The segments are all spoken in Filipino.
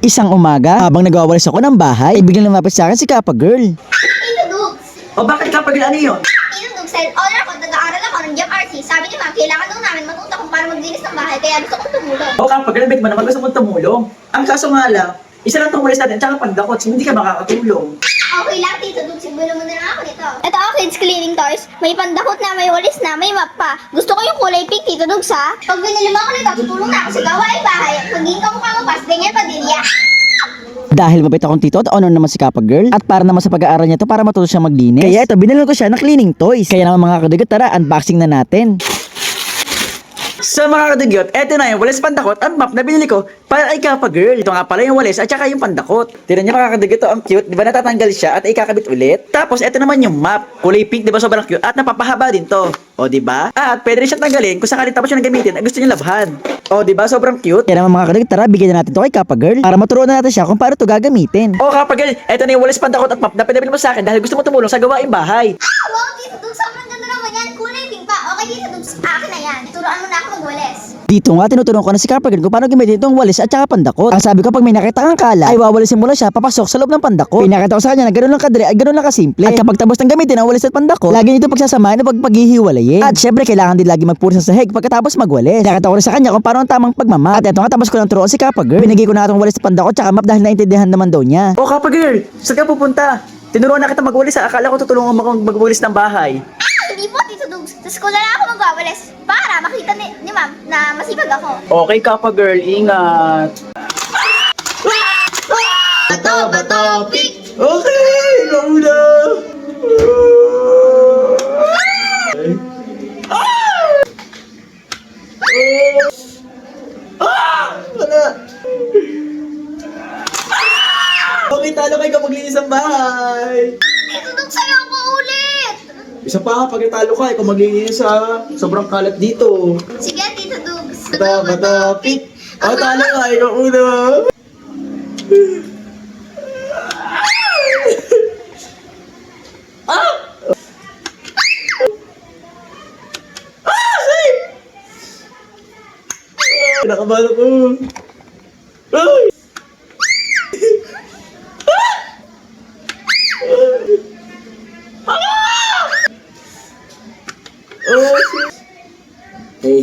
Isang umaga, habang nagwawalis ako ng bahay, ay biglang lumapit sa akin si Kappa Girl. Tito Dugs! O bakit Kappa Girl, ano yun? Tito Dugs, said order ko, nag-aaral ako ng GMRC. Sabi ni ma'am, kailangan daw namin matuto kung paano maglinis ng bahay, kaya gusto kong tumulong. O Kappa Girl, bet mo naman gusto mong tumulong. Ang kaso nga lang, isa lang itong walis natin, tsaka pandakot, so hindi ka makakatulong. Okay lang, Tito Dugs, siguro mo na lang ako nito. Ito ako, kids cleaning toys. May pandakot na, may walis na, may map pa. Gusto ko yung kulay pink, Tito Dugs, ha? Pag binili mo ako nito, tutulong na ako sa gawaing bahay. Pagiging kamukha mo pa, ganyan padilya. Dahil mabait akong tito at honor naman si Kappa Girl, at para naman sa pag-aaral niya to para matuto siya maglinis. Kaya ito, binilhan ko siya ng cleaning toys. Kaya naman mga kadigot, tara, unboxing na natin. So mga kadigyot, eto na yung walis pandakot at map na binili ko para kay Kappa Girl. Ito nga pala yung walis at saka yung pandakot. Tignan niyo mga kadigyot, ang cute. Di ba natatanggal siya at ikakabit ulit? Tapos eto naman yung map. Kulay pink, di ba sobrang cute? At napapahaba din to. O di ba? At pwede rin siyang tanggalin kung sakali tapos yung gamitin at gusto niyo labhan. O di ba sobrang cute? Kaya naman mga kadigot, tara, bigyan na natin to kay Kappa Girl para maturuan na natin siya kung paano to gagamitin. O Kappa Girl, eto na yung walis pandakot at map na pinabili mo sa akin dahil gusto mo tumulong sa gawaing bahay. Wow, Tito Dugs, sobrang ganda naman yan. Kulay pink pa. Okay, Tito Dugs, akin na yan. Turuan mo na ako magwalis. Dito nga, tinuturuan ko na si Kappa Girl kung paano gamitin itong walis at saka pandakot. Ang sabi ko, pag may nakita kang kala, ay wawalisin mo lang siya papasok sa loob ng pandakot. Pinakita ko sa kanya na ganoon lang kadali at ganoon lang kasimple. At kapag tapos ng gamitin ang walis at pandakot, lagi nito pagsasamahin na paghihiwalayin. At syempre, kailangan din lagi magpuro sa sahig pagkatapos magwalis. Pinakita ko rin sa kanya kung paano ang tamang pagmamap. At eto nga, tapos ko ng turuan si Kappa Girl. Binigay ko na itong walis at pandakot at map dahil naintindihan naman daw niya. O Kappa Girl, saan ka pupunta? Tinuruan na kita magwalis ha. Akala ko tutulungan mo akong magwalis ng bahay. Hindi po, Tito Dugs. Sa school na lang ako magwawalis para makita ni ma'am na masipag ako. Okay Kappa Girl, ingat. Bato, pick! Okay, nauna. Wala. Okay, talo kayo kapag linis ang bahay. Tito Dugs, sa'yo ako ulit! Isa pa, pag natalo ka, ikaw maglinis ha. Sobrang kalat dito. Sige, Tito Dugs. Bata, pick. O, talo ka, ikaw una. Kinakabahan ako. Ay! Oh, shit. Hey.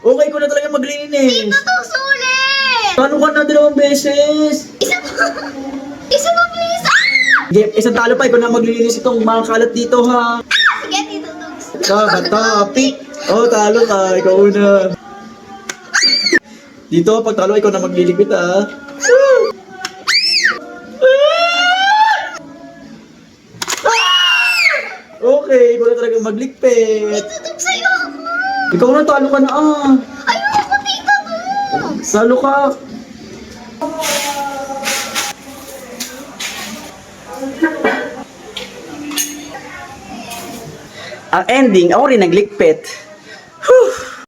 Okay ko na talaga maglinis. Tito Dugs, ulit! Ano ka na 2 beses? Isa pa! Isa pa, please! Ah! Sige, isang talo pa. Ikaw na maglilinis itong mga kalat dito ha. Sige, Tito Dugs. Bata, pick. Oh, talo ka. Ikaw una. Dito, pag talo, ikaw na magliligpit ha. Okay, ikaw na talaga magligpit. Tito Dugs, sa'yo ako! Ikaw na, talo ka na ah. Ayoko, Tito Dugs! Talo ka. Ang ending, ako rin nagligpit.